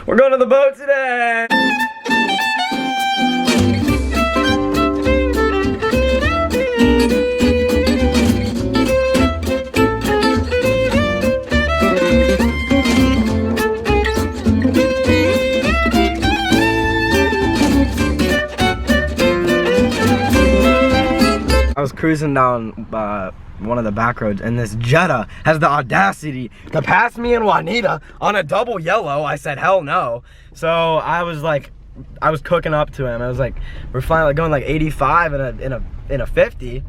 We're going to the boat today! I was cruising down one of the back roads, and this Jetta has the audacity to pass me and Juanita on a double yellow. I said, hell no. So I was cooking up to him. I was like, we're finally going like 85 in a 50,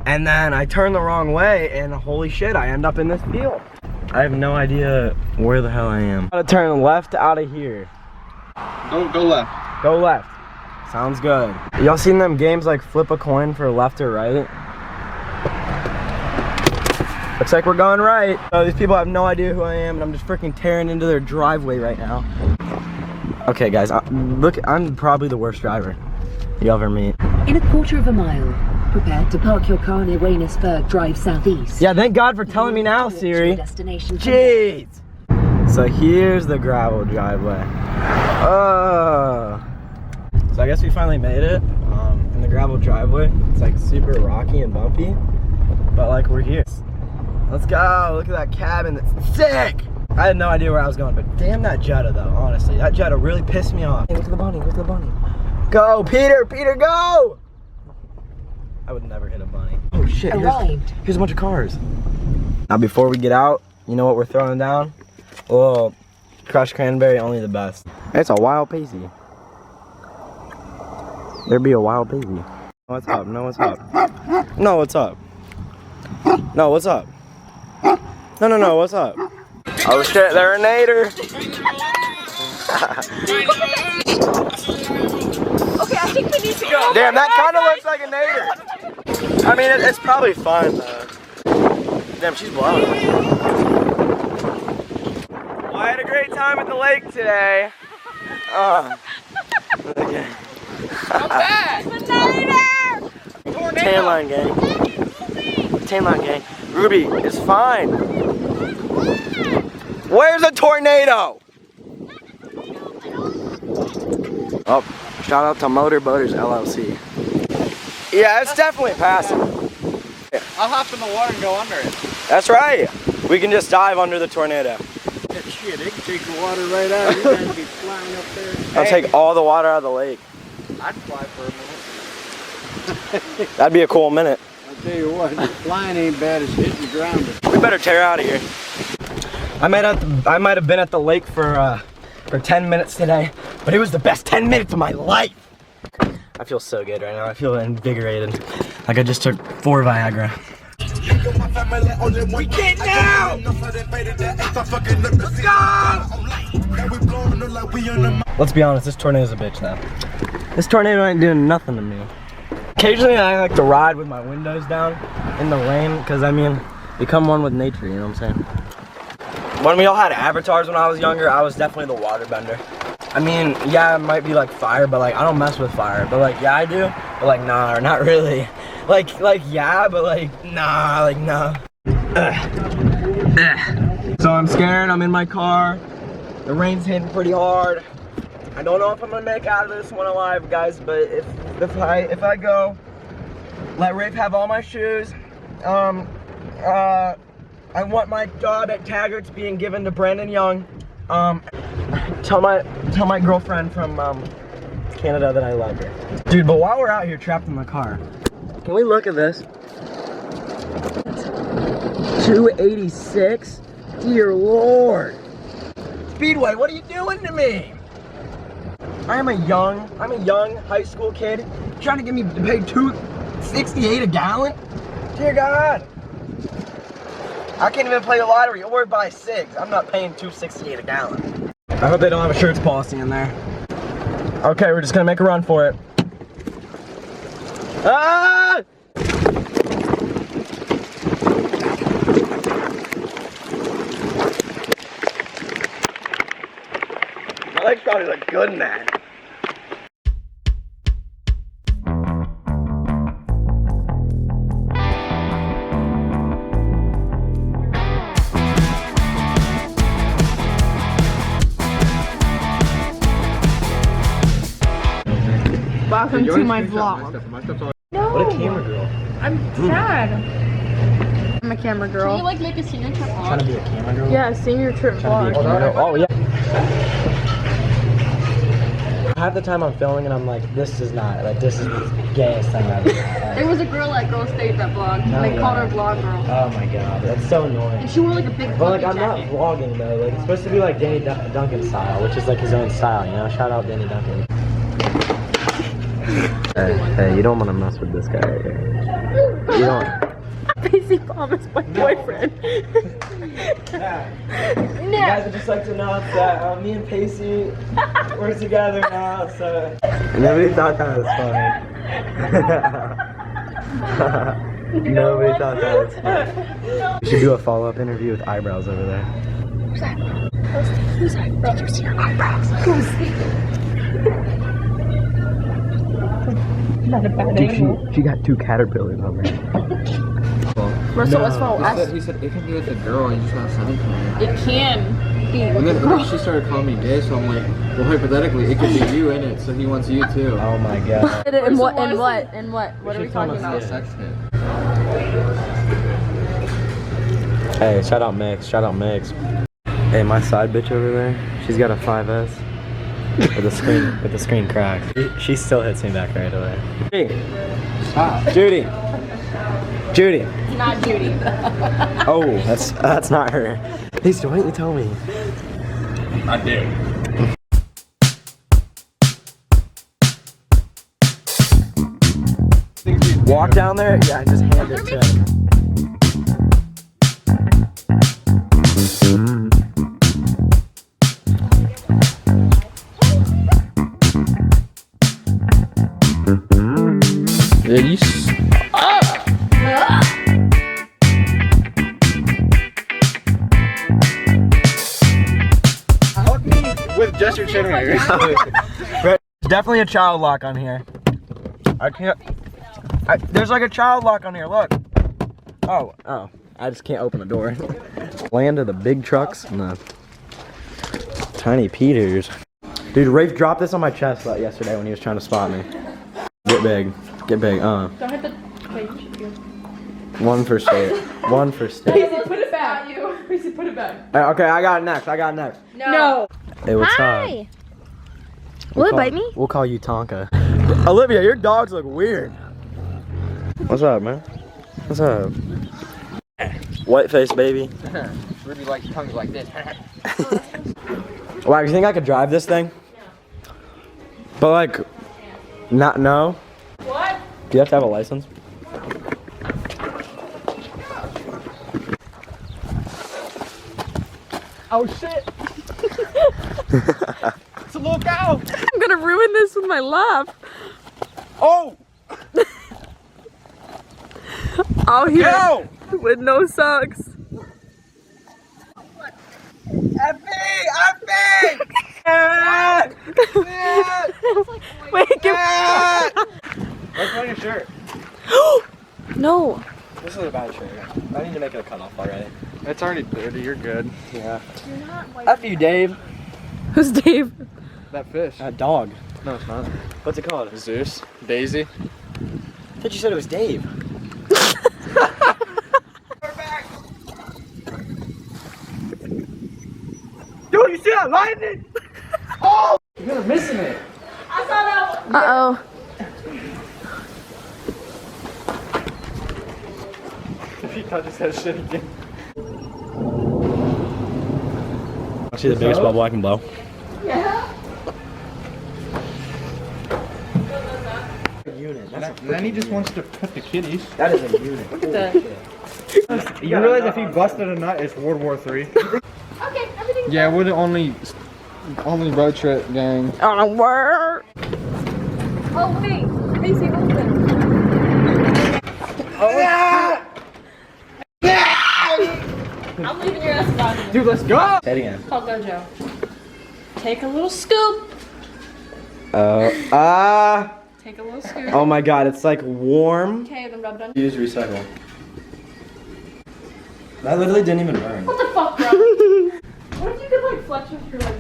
and then I turned the wrong way, and holy shit, I end up in this field. I have no idea where the hell I am. I'm gonna turn left out of here. Go left. Go left. Sounds good. Y'all seen them games like flip a coin for left or right? Looks like we're going right. So these people have no idea who I am, and I'm just freaking tearing into their driveway right now. Okay guys, look, I'm probably the worst driver you ever meet. In a quarter of a mile, prepare to park your car near Waynesburg Drive Southeast. Yeah, thank God for telling me now, Siri. Destination. Jeez. So here's the gravel driveway. So I guess we finally made it in the gravel driveway. It's like super rocky and bumpy, but like we're here. Let's go, look at that cabin, it's sick! I had no idea where I was going, but damn that Jetta though, honestly. That Jetta really pissed me off. Hey, look at the bunny, look at the bunny. Go, Peter, go! I would never hit a bunny. Oh shit, here's a bunch of cars. Now before we get out, you know what we're throwing down? A little crushed cranberry, only the best. It's a wild Pacey. There be a wild baby. No, what's up? No, what's up? No, what's up? No, what's up? No, what's up? Oh shit, they're a nader. Okay, I think we need to go. Damn, that kind of looks like a nader. I mean, it's probably fun though. Damn, she's blowing. Well, I had a great time at the lake today. Okay. Not bad. Tan line gang. Tan line gang. Ruby is fine. Where's a tornado? Oh, shout out to Motor Boaters LLC. Yeah, it's definitely passing. I'll hop in the water and go under it. That's right. We can just dive under the tornado. Shit, they can take the water right out. You guys be flying up there. I'll take all the water out of the lake. I'd fly for a minute. That'd be a cool minute. I'll tell you what, flying ain't bad as hitting the ground. We better tear out of here. I might have been at the lake for 10 minutes today, but it was the best 10 minutes of my life. I feel so good right now. I feel invigorated. Like I just took 4 Viagra. We get now! Let's go! Let's be honest, this tornado's a bitch now. This tornado ain't doing nothing to me. Occasionally I like to ride with my windows down in the rain, because I mean, become one with nature, you know what I'm saying? When we all had avatars when I was younger, I was definitely the waterbender. I mean, yeah, it might be like fire, but like I don't mess with fire. But like, yeah, I do. But like, nah, not really. Like yeah, but like, nah, like nah. So I'm scared. I'm in my car. The rain's hitting pretty hard. I don't know if I'm gonna make out of this one alive, guys. But if I go, let Rafe have all my shoes. I want my job at Taggart's being given to Brandon Young. Tell my girlfriend from Canada that I love her. Dude, but while we're out here trapped in the car, can we look at this? 286? Dear Lord. Speedway, what are you doing to me? I'm a young high school kid trying to get me to pay $2.68 a gallon? Dear God. I can't even play the lottery or buy cigs. I'm not paying $2.68 a gallon. I hope they don't have a shirts policy in there. Okay, we're just gonna make a run for it. Ah! My legs probably look good in that. Welcome to my vlog. What a camera girl. I'm sad. I'm a camera girl. Can you like make a senior trip Trying to vlog? be a camera girl? Yeah, senior trip Trying to be a vlog. camera girl? Oh, yeah. Half the time I'm filming and I'm like, this is not, like, this is the gayest thing I've ever had. There was a girl at Girl Stage that vlogged. And they called her Vlog Girl. Oh my god, that's so annoying. And she wore like a big But like, fluffy I'm not jacket. vlogging though. Like, it's supposed to be like Danny Duncan style, which is like his own style, you know? Shout out Danny Duncan. Hey, you don't want to mess with this guy right here. You don't. Pacey Palm is my boyfriend. You guys would just like to know that me and Pacey, we're together now, so. Nobody thought that was funny. Nobody thought that was funny. We should do a follow-up interview with eyebrows over there. Who's that? Did you see her eyebrows? Not a bad Dude, she got 2 caterpillars on her. Russell, let's follow us. He said it can be with a girl and you just gotta send it to me. It can be. And then she started calling me gay, so I'm like, well, hypothetically, it could be you in it, so he wants you too. Oh my god. And what? And what? And what? What are we should film talking us about? this. Sex hit. Hey, shout out Mix, shout out Mix. Hey, my side bitch over there, she's got a 5S with the screen cracked. She still hits me back right away. Judy. Judy. Not Judy. Oh, that's not her. Please, why didn't you tell me? I did. Walk down there, yeah, and just hand it to him. Yeah, you with just your chin right here. Definitely a child lock on here. I can't. There's like a child lock on here. Look. Oh. I just can't open the door. Land of the big trucks and the tiny Peters. Dude, Rafe dropped this on my chest yesterday when he was trying to spot me. Get big. Get big. Don't hit the page. One for state. One for state. Put it back. Pacey, put it back. Okay, I got it next. No. Hey, what's Hi. up? Will it bite me? We'll call you Tonka. Olivia, your dogs look weird. What's up, man? What's up? White face, baby. Ruby likes tongues like this. Wow, you think I could drive this thing? But like, not no. What? Do you have to have a license? Oh shit! So look out! I'm gonna ruin this with my laugh. Oh! Out here Yo! with no socks. Wait, give What's on your shirt? No. This is a bad shirt. I need to make it a cutoff already. It's already dirty, you're good. Yeah. After you, Dave. Who's Dave? That fish. That dog. No, it's not. What's it called? Zeus. Daisy. I thought you said it was Dave. Dude, you see that lightning? Oh! You're missing it. Uh-oh. If he touches that shit again. See the biggest bubble I can blow? Unit. Then he just wants to put the kitties. That is a unit. You realize if he busted a nut, it's World War III? Yeah, we're the only road trip gang. On word. Oh wait, Pacey, hold it. I'm leaving your ass alone. Dude, let's go! Say it again. Call Gojo. Take a little scoop. Take a little scoop. Oh my god, it's like warm. Okay, then rub it on. Use recycle. That literally didn't even burn. What the fuck, bro? What if you could like flex with your like?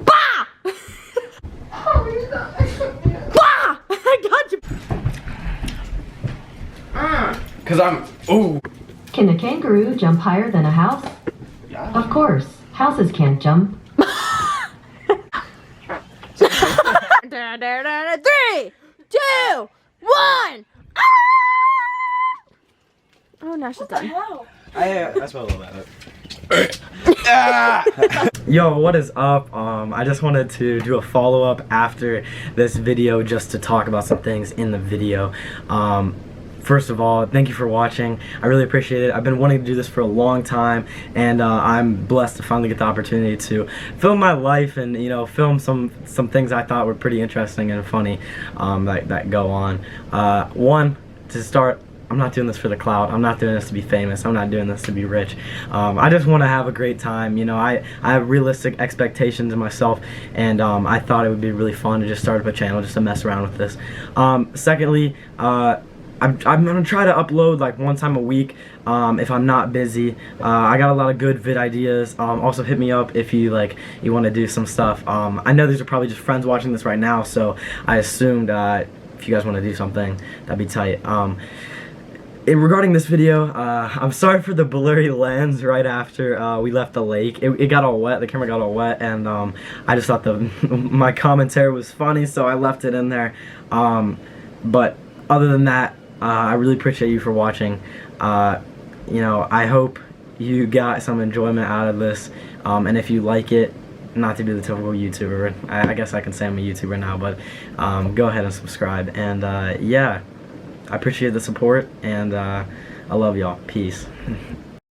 Bah! Oh, you got Cause I'm, ooh. Can a kangaroo jump higher than a house? Yeah. Of course. Houses can't jump. 3, 2, 1. Oh, now she's done. I smell a little bit. Yo, what is up? I just wanted to do a follow-up after this video just to talk about some things in the video. First of all, thank you for watching. I really appreciate it. I've been wanting to do this for a long time, and I'm blessed to finally get the opportunity to film my life and, you know, film some things I thought were pretty interesting and funny that go on. One, to start, I'm not doing this for the clout. I'm not doing this to be famous. I'm not doing this to be rich. I just want to have a great time. You know, I have realistic expectations of myself, and I thought it would be really fun to just start up a channel just to mess around with this. Secondly, I'm gonna try to upload like one time a week if I'm not busy. I got a lot of good vid ideas. Also hit me up if you want to do some stuff. I know these are probably just friends watching this right now, so I assumed if you guys want to do something, that'd be tight. Regarding this video, I'm sorry for the blurry lens right after we left the lake. It got all wet, the camera got all wet, and I just thought my commentary was funny, so I left it in there. But other than that, I really appreciate you for watching. You know, I hope you got some enjoyment out of this, and if you like it, not to be the typical YouTuber, I guess I can say I'm a YouTuber now, but go ahead and subscribe, and yeah, I appreciate the support, and I love y'all. Peace.